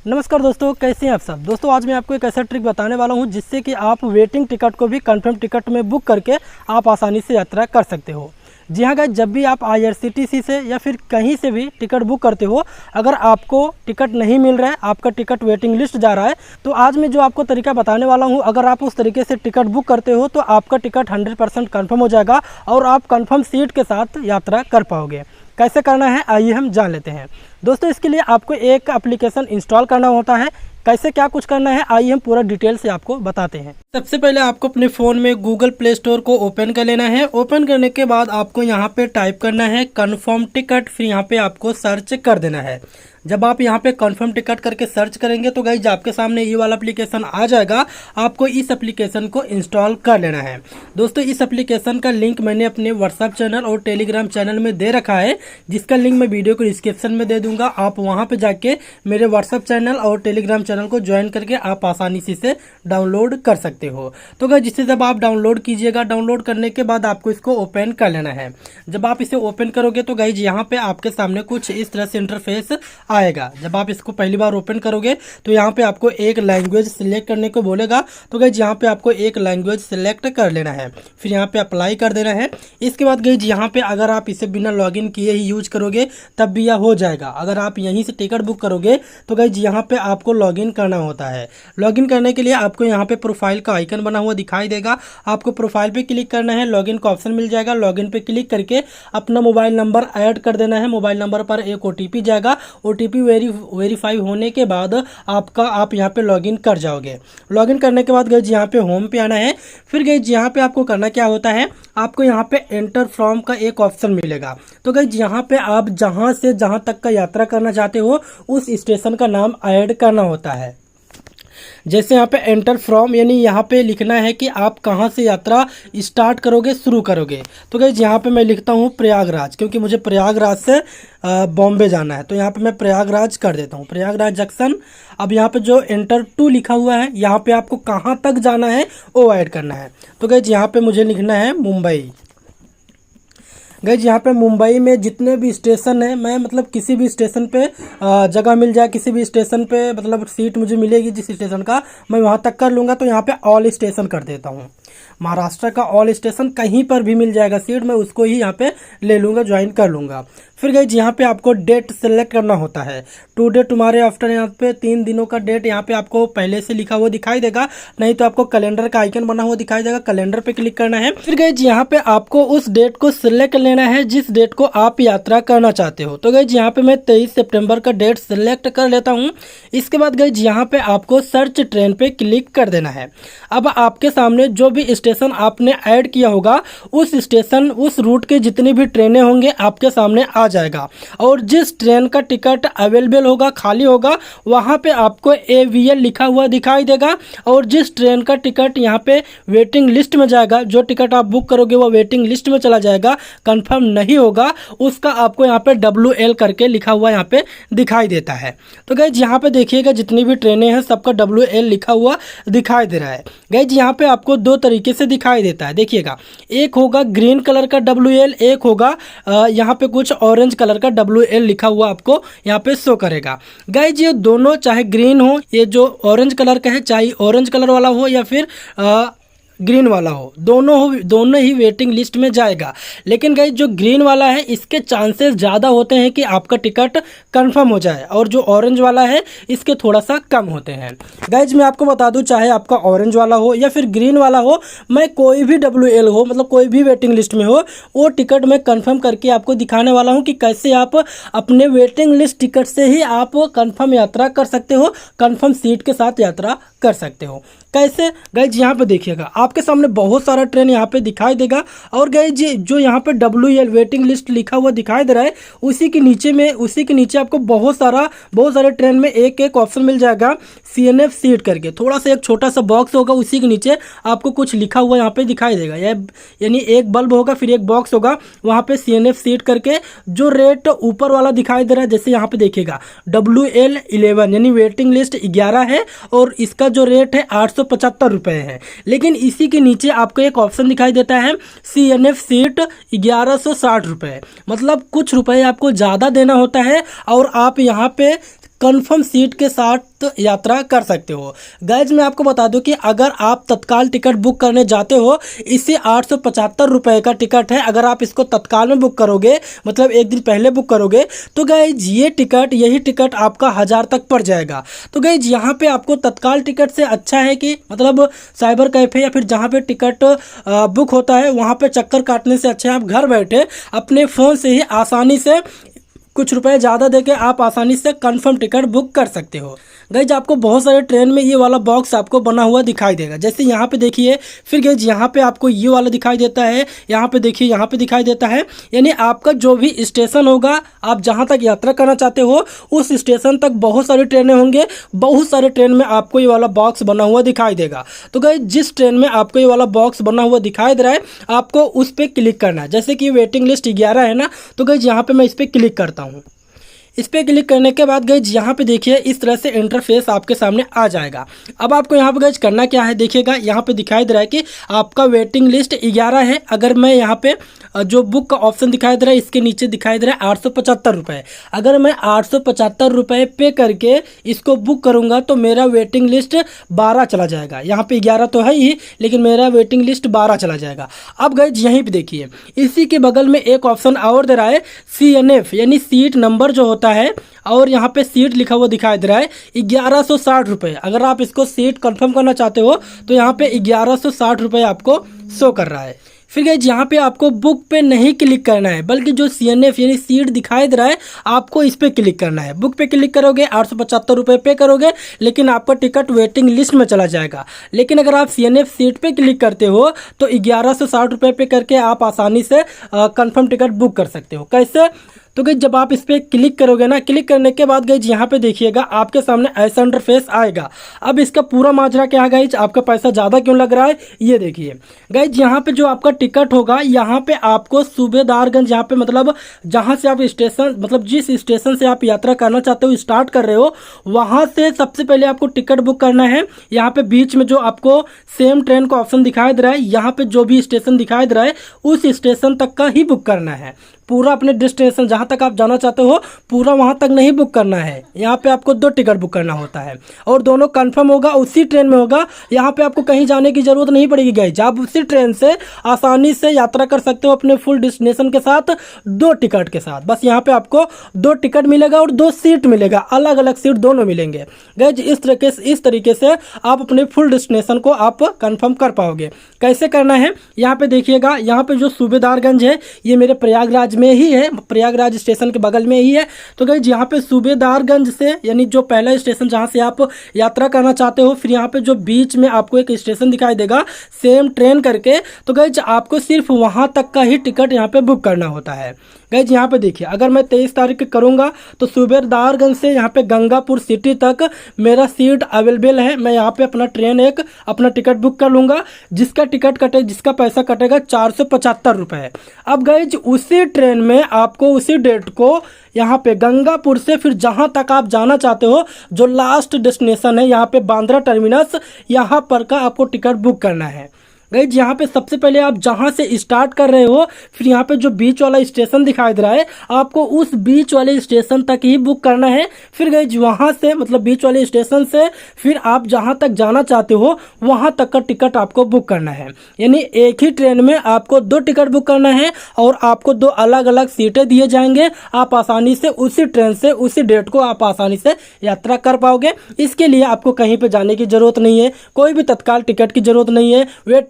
नमस्कार दोस्तों, कैसे हैं आप सब। दोस्तों आज मैं आपको एक ऐसा ट्रिक बताने वाला हूं जिससे कि आप वेटिंग टिकट को भी कंफर्म टिकट में बुक करके आप आसानी से यात्रा कर सकते हो। जी हाँ गाइस, जब भी आप IRCTC से या फिर कहीं से भी टिकट बुक करते हो, अगर आपको टिकट नहीं मिल रहा है, आपका टिकट वेटिंग लिस्ट जा रहा है, तो आज मैं जो आपको तरीका बताने वाला हूँ, अगर आप उस तरीके से टिकट बुक करते हो तो आपका टिकट 100% कन्फर्म हो जाएगा और आप कन्फर्म सीट के साथ यात्रा कर पाओगे। कैसे करना है आइए हम जान लेते हैं। दोस्तों इसके लिए आपको एक एप्लीकेशन इंस्टॉल करना होता है। कैसे क्या कुछ करना है आइए हम पूरा डिटेल से आपको बताते हैं। सबसे पहले आपको अपने फ़ोन में गूगल प्ले स्टोर को ओपन कर लेना है। ओपन करने के बाद आपको यहाँ पे टाइप करना है कन्फर्म टिकट, फिर यहाँ पे आपको सर्च कर देना है। जब आप यहाँ पे कन्फर्म टिकट करके सर्च करेंगे तो गाइज आपके सामने ये वाला एप्लीकेशन आ जाएगा। आपको इस एप्लीकेशन को इंस्टॉल कर लेना है। दोस्तों इस एप्लीकेशन का लिंक मैंने अपने व्हाट्सएप चैनल और टेलीग्राम चैनल में दे रखा है, जिसका लिंक मैं वीडियो को डिस्क्रिप्शन में दे दूंगा। आप वहाँ पे जाके मेरे व्हाट्सएप चैनल और टेलीग्राम चैनल को ज्वाइन करके आप आसानी से इसे डाउनलोड कर सकते हो। तो गाइज जिससे जब आप डाउनलोड कीजिएगा, डाउनलोड करने के बाद आपको इसको ओपन कर लेना है। जब आप इसे ओपन करोगे तो गाइज यहाँ पे आपके सामने कुछ इस तरह से इंटरफेस आएगा। जब आप इसको पहली बार ओपन करोगे तो यहाँ पे आपको एक लैंग्वेज सिलेक्ट करने को बोलेगा। तो गाइज यहाँ पे आपको एक लैंग्वेज सिलेक्ट कर लेना है, फिर यहाँ पे अप्लाई कर देना है। इसके बाद गाइज यहाँ पे अगर आप इसे बिना लॉगिन किए ही यूज करोगे तब भी यह हो जाएगा। अगर आप यहीं से टिकट बुक करोगे तो गाइज यहाँ पे आपको लॉगिन करना होता है। लॉगिन करने के लिए आपको यहाँ पे प्रोफाइल का आइकन बना हुआ दिखाई देगा। आपको प्रोफाइल पे क्लिक करना है, लॉगिन का ऑप्शन मिल जाएगा। लॉगिन पे क्लिक करके अपना मोबाइल नंबर ऐड कर देना है। मोबाइल नंबर पर एक OTP जाएगा। OTP वेरीफाई होने के बाद आप यहाँ पे लॉगिन कर जाओगे। लॉगिन करने के बाद गाइज यहाँ पे होम पे आना है। फिर गाइज यहाँ पे आपको करना क्या होता है, आपको यहाँ पे एंटर फ्रॉम का एक ऑप्शन मिलेगा। तो गाइज यहाँ पे आप जहाँ से जहाँ तक का यात्रा करना चाहते हो उस स्टेशन का नाम ऐड करना होता है। जैसे यहाँ पे एंटर फ्रॉम यानी यहाँ पे लिखना है कि आप कहाँ से यात्रा स्टार्ट करोगे, शुरू करोगे। तो गाइज यहाँ पे मैं लिखता हूँ प्रयागराज, क्योंकि मुझे प्रयागराज से बॉम्बे जाना है। तो यहाँ पे मैं प्रयागराज कर देता हूँ, प्रयागराज जंक्शन। अब यहाँ पे जो एंटर टू लिखा हुआ है, यहाँ पे आपको कहाँ तक जाना है वो ऐड करना है। तो गाइज यहाँ पे मुझे लिखना है मुंबई। गाइज यहाँ पे मुंबई में जितने भी स्टेशन है, मैं मतलब किसी भी स्टेशन पे जगह मिल जाए, किसी भी स्टेशन पे मतलब सीट मुझे मिलेगी जिस स्टेशन का, मैं वहाँ तक कर लूँगा। तो यहाँ पे ऑल स्टेशन कर देता हूँ। महाराष्ट्र का ऑल स्टेशन कहीं पर भी मिल जाएगा सीट, मैं उसको ही यहाँ पे ले लूँगा, ज्वाइन कर लूँगा। फिर गाइज यहाँ पे आपको डेट सेलेक्ट करना होता है। टुडे टुमारो आफ्टर, यहाँ पे 3 दिनों का डेट यहाँ पे आपको पहले से लिखा हुआ दिखाई देगा, नहीं तो आपको कैलेंडर का आइकन बना हुआ दिखाई देगा। कैलेंडर पे क्लिक करना है। फिर गाइज यहाँ पे आपको उस डेट को सिलेक्ट कर लेना है जिस डेट को आप यात्रा करना चाहते हो। तो गाइज यहाँ पे मैं 23 सितंबर का डेट सिलेक्ट कर लेता हूँ। इसके बाद गाइज यहाँ पे आपको सर्च ट्रेन पे क्लिक कर देना है। अब आपके सामने जो भी स्टेशन आपने ऐड किया होगा उस स्टेशन, उस रूट के जितनी भी ट्रेनें होंगे आपके सामने आ जाएगा। और जिस ट्रेन का टिकट अवेलेबल होगा, खाली होगा, वहां पे आपको AVL लिखा हुआ दिखाई देगा। और जिस ट्रेन का टिकट यहाँ पे वेटिंग लिस्ट में जाएगा, जो टिकट आप बुक करोगे वो वेटिंग लिस्ट में चला जाएगा, कंफर्म नहीं होगा, उसका आपको यहाँ पे WL करके लिखा हुआ यहाँ पे दिखाई देता है। तो गाइज यहाँ पे देखिएगा जितनी भी ट्रेनें हैं सबका WL लिखा हुआ दिखाई दे रहा है। गाइज यहाँ पे आपको 2 तरीके से दिखाई देता है, देखिएगा। एक होगा ग्रीन कलर का WL, एक होगा यहाँ पे कुछ ऑरेंज कलर का WL लिखा हुआ आपको यहाँ पे शो करेगा। गाइज ये दोनों, चाहे ग्रीन हो, ये जो ऑरेंज कलर का है, चाहे ऑरेंज कलर वाला हो या फिर ग्रीन वाला हो, दोनों ही वेटिंग लिस्ट में जाएगा। लेकिन गाइज जो ग्रीन वाला है इसके चांसेस ज़्यादा होते हैं कि आपका टिकट कंफर्म हो जाए, और जो ऑरेंज वाला है इसके थोड़ा सा कम होते हैं। गाइज मैं आपको बता दूं, चाहे आपका ऑरेंज वाला हो या फिर ग्रीन वाला हो, मैं कोई भी WL हो, मतलब कोई भी वेटिंग लिस्ट में हो, वो टिकट मैं कंफर्म करके आपको दिखाने वाला हूँ कि कैसे आप अपने वेटिंग लिस्ट टिकट से ही आप कंफर्म यात्रा कर सकते हो, कंफर्म सीट के साथ यात्रा कर सकते हो। कैसे गाइज यहाँ पे देखिएगा, आपके सामने बहुत सारा ट्रेन यहाँ पे दिखाई देगा। और गाइज जो यहाँ पे WL वेटिंग लिस्ट लिखा हुआ दिखाई दे रहा है, उसी के नीचे आपको बहुत सारे ट्रेन में एक ऑप्शन मिल जाएगा CNF सीट करके। थोड़ा सा एक छोटा सा बॉक्स होगा, उसी के नीचे आपको कुछ लिखा हुआ यहाँ पे दिखाई देगा, यानी एक बल्ब होगा, फिर एक बॉक्स होगा, वहाँ पे CNF सीट करके जो रेट ऊपर वाला दिखाई दे रहा है। जैसे यहाँ पे देखिएगा WL 11 यानी वेटिंग लिस्ट 11 है और इसका जो रेट है 875 रुपये है। लेकिन इसी के नीचे आपको एक ऑप्शन दिखाई देता है CNF सीट 1160 रुपये, मतलब कुछ रुपए आपको ज़्यादा देना होता है और आप यहाँ पे कंफर्म सीट के साथ यात्रा कर सकते हो। गाइज मैं आपको बता दूं कि अगर आप तत्काल टिकट बुक करने जाते हो, इसे 875 रुपये का टिकट है। अगर आप इसको तत्काल में बुक करोगे, मतलब एक दिन पहले बुक करोगे, तो गाइज यही टिकट आपका 1000 तक पड़ जाएगा। तो गाइज यहाँ पे आपको तत्काल टिकट से अच्छा है कि मतलब साइबर कैफे या फिर जहाँ पे टिकट बुक होता है वहाँ पे चक्कर काटने से अच्छा है आप घर बैठे अपने फ़ोन से ही आसानी से कुछ रुपए ज़्यादा देके आप आसानी से कंफर्म टिकट बुक कर सकते हो। गाइज आपको बहुत सारे ट्रेन में ये वाला बॉक्स आपको बना हुआ दिखाई देगा, जैसे यहाँ पे देखिए। फिर गाइज यहाँ पे आपको ये वाला दिखाई देता है, यहाँ पे देखिए, यहाँ पे दिखाई देता है। यानी आपका जो भी स्टेशन होगा, आप जहाँ तक यात्रा करना चाहते हो उस स्टेशन तक बहुत सारी ट्रेनें होंगे। बहुत सारे ट्रेन में आपको ये वाला बॉक्स बना हुआ दिखाई देगा। तो गाइज जिस ट्रेन में आपको ये वाला बॉक्स बना हुआ दिखाई दे रहा है, आपको उस पर क्लिक करना है। जैसे कि वेटिंग लिस्ट 11 है ना, तो गाइज यहाँ पे मैं इस पर क्लिक करता हूँ। इस पर क्लिक करने के बाद गाइज यहाँ पे देखिए इस तरह से इंटरफेस आपके सामने आ जाएगा। अब आपको यहाँ पे गाइज करना क्या है, देखिएगा यहाँ पे दिखाई दे रहा है कि आपका वेटिंग लिस्ट 11 है। अगर मैं यहाँ पे जो बुक का ऑप्शन दिखाई दे रहा है, इसके नीचे दिखाई दे रहा है 875 रुपये। अगर मैं 875 रुपये पे करके इसको बुक करूँगा तो मेरा वेटिंग लिस्ट 12 चला जाएगा। यहाँ पे 11 तो है ही, लेकिन मेरा वेटिंग लिस्ट 12 चला जाएगा। अब गाइज यहीं पे देखिए इसी के बगल में एक ऑप्शन और दे रहा है CNF, यानी सीट नंबर जो होता है, और यहाँ पे सीट लिखा हुआ दिखाई दे रहा है 1160 रुपये। अगर आप इसको सीट कंफर्म करना चाहते हो तो यहाँ पे 1160 रुपये आपको शो कर रहा है। फिर गाइज यहाँ पे आपको बुक पे नहीं क्लिक करना है, बल्कि जो CNF यानी सीट दिखाई दे रहा है आपको इस पे क्लिक करना है। बुक पे क्लिक करोगे 875 रुपये पे करोगे, लेकिन आपका टिकट वेटिंग लिस्ट में चला जाएगा। लेकिन अगर आप CNF सीट पे क्लिक करते हो तो 1160 रुपये पे करके आप आसानी से कंफर्म टिकट बुक कर सकते हो। कैसे? तो गाइज जब आप इस पर क्लिक करोगे ना, क्लिक करने के बाद गाइज यहाँ पे देखिएगा आपके सामने ऐसा इंटरफेस आएगा। अब इसका पूरा माजरा क्या है गाइज, आपका पैसा ज़्यादा क्यों लग रहा है, ये देखिए गाइज। यहाँ पे जो आपका टिकट होगा, यहाँ पे आपको सूबेदारगंज, यहाँ पे मतलब जहाँ से आप स्टेशन, मतलब जिस स्टेशन से आप यात्रा करना चाहते हो, स्टार्ट कर रहे हो, वहाँ से सबसे पहले आपको टिकट बुक करना है। यहाँ पे बीच में जो आपको सेम ट्रेन का ऑप्शन दिखाई दे रहा है, यहाँ पे जो भी स्टेशन दिखाई दे रहा है उस स्टेशन तक का ही बुक करना है। पूरा अपने डेस्टिनेशन जहाँ तक आप जाना चाहते हो पूरा वहाँ तक नहीं बुक करना है। यहाँ पे आपको 2 टिकट बुक करना होता है और दोनों कंफर्म होगा, उसी ट्रेन में होगा। यहाँ पे आपको कहीं जाने की ज़रूरत नहीं पड़ेगी गाइज, आप उसी ट्रेन से आसानी से यात्रा कर सकते हो अपने फुल डेस्टिनेशन के साथ, 2 टिकट के साथ। बस यहाँ पे आपको 2 टिकट मिलेगा और 2 सीट मिलेगा, अलग अलग सीट दोनों मिलेंगे गाइज। इस तरीके से आप अपने फुल डेस्टिनेशन को आप कन्फर्म कर पाओगे। कैसे करना है, यहाँ पे देखिएगा, यहाँ पे जो सूबेदारगंज है ये मेरे प्रयागराज में ही है, प्रयागराज स्टेशन के बगल में ही है। तो गाइज यहाँ पे सूबेदारगंज से, यानी जो पहला स्टेशन जहाँ से आप यात्रा करना चाहते हो, फिर यहाँ पे जो बीच में आपको एक स्टेशन दिखाई देगा सेम ट्रेन करके, तो गाइज आपको सिर्फ वहाँ तक का ही टिकट यहाँ पे बुक करना होता है। गाइज यहाँ पे देखिए, अगर मैं 23 तारीख करूँगा तो सूबेदारगंज से यहाँ पे गंगापुर सिटी तक मेरा सीट अवेलेबल है। मैं यहाँ पे अपना टिकट बुक कर लूँगा, जिसका पैसा कटेगा 475 रुपये। अब गाइज उसी ट्रेन में आपको उसी डेट को यहाँ पे गंगापुर से फिर जहाँ तक आप जाना चाहते हो, जो लास्ट डेस्टिनेशन है यहाँ पे बांद्रा टर्मिनस, यहाँ पर का आपको टिकट बुक करना है। गाइज यहाँ पे सबसे पहले आप जहाँ से स्टार्ट कर रहे हो, फिर यहाँ पे जो बीच वाला स्टेशन दिखाई दे रहा है, आपको उस बीच वाले स्टेशन तक ही बुक करना है। फिर गाइज वहाँ से, मतलब बीच वाले स्टेशन से फिर आप जहाँ तक जाना चाहते हो वहाँ तक का टिकट आपको बुक करना है। यानी एक ही ट्रेन में आपको 2 टिकट बुक करना है और आपको 2 अलग अलग सीटें दिए जाएंगे। आप आसानी से उसी ट्रेन से उसी डेट को आप आसानी से यात्रा कर पाओगे। इसके लिए आपको कहीं पर जाने की ज़रूरत नहीं है, कोई भी तत्काल टिकट की ज़रूरत नहीं है,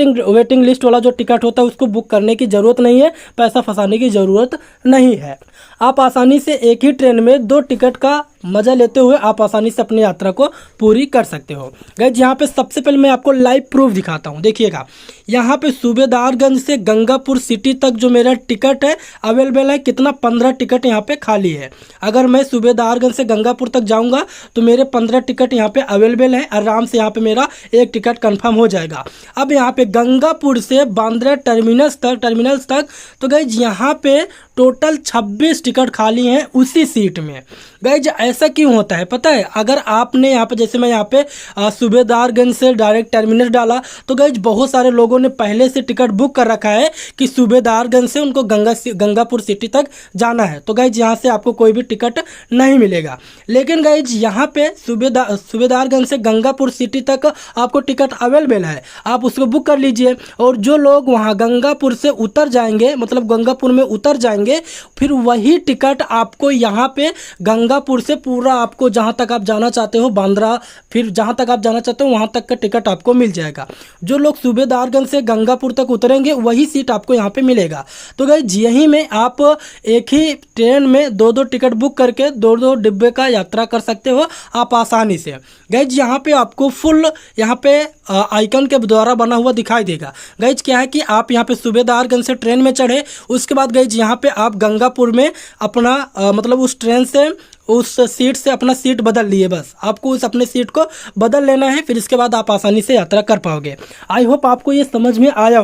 वेटिंग लिस्ट वाला जो टिकट होता है उसको बुक करने की ज़रूरत नहीं है, पैसा फंसाने की ज़रूरत नहीं है। आप आसानी से एक ही ट्रेन में 2 टिकट का मज़ा लेते हुए आप आसानी से अपनी यात्रा को पूरी कर सकते हो। गाइज यहाँ पे सबसे पहले मैं आपको लाइव प्रूफ दिखाता हूँ। देखिएगा यहाँ पे सूबेदारगंज से गंगापुर सिटी तक जो मेरा टिकट है अवेलेबल है, कितना 15 टिकट यहाँ पे खाली है। अगर मैं सूबेदारगंज से गंगापुर तक जाऊँगा तो मेरे 15 टिकट यहाँ पे अवेलेबल है, आराम से यहाँ पे मेरा 1 टिकट कन्फर्म हो जाएगा। अब यहाँ पे गंगापुर से बांद्रा टर्मिनल्स तक तो गाइज यहाँ पे टोटल 26 टिकट खाली हैं उसी सीट में। गाइज ऐसा क्यों होता है पता है, अगर आपने यहाँ पे जैसे मैं यहाँ पे सूबेदारगंज से डायरेक्ट टर्मिनस डाला, तो गाइज बहुत सारे लोगों ने पहले से टिकट बुक कर रखा है कि सूबेदारगंज से उनको गंगापुर सिटी तक जाना है, तो गाइज यहाँ से आपको कोई भी टिकट नहीं मिलेगा। लेकिन गाइज यहाँ पे सूबेदारगंज से गंगापुर सिटी तक आपको टिकट अवेलेबल है, आप उसको बुक कर लीजिए। और जो लोग वहाँ गंगापुर से उतर जाएंगे, मतलब गंगापुर में उतर जाएंगे, फिर वही टिकट आपको यहाँ पे गंगापुर से पूरा आपको जहाँ तक आप जाना चाहते हो बांद्रा, फिर जहाँ तक आप जाना चाहते हो वहाँ तक का टिकट आपको मिल जाएगा। जो लोग सूबेदारगंज से गंगापुर तक उतरेंगे वही सीट आपको यहाँ पे मिलेगा। तो गाइज यहीं में आप एक ही ट्रेन में दो दो टिकट बुक करके दो दो डिब्बे का यात्रा कर सकते हो आप आसानी से। गाइज यहाँ पे आपको फुल यहाँ पे आइकन के द्वारा बना हुआ दिखाई देगा। गाइज क्या है कि आप यहाँ पे सूबेदारगंज से ट्रेन में चढ़े, उसके बाद गाइज यहाँ पे आप गंगापुर में अपना मतलब उस ट्रेन से उस सीट से अपना सीट बदल लिए, बस आपको उस अपने सीट को बदल लेना है, फिर इसके बाद आप आसानी से यात्रा कर पाओगे। आई होप आपको ये समझ में आया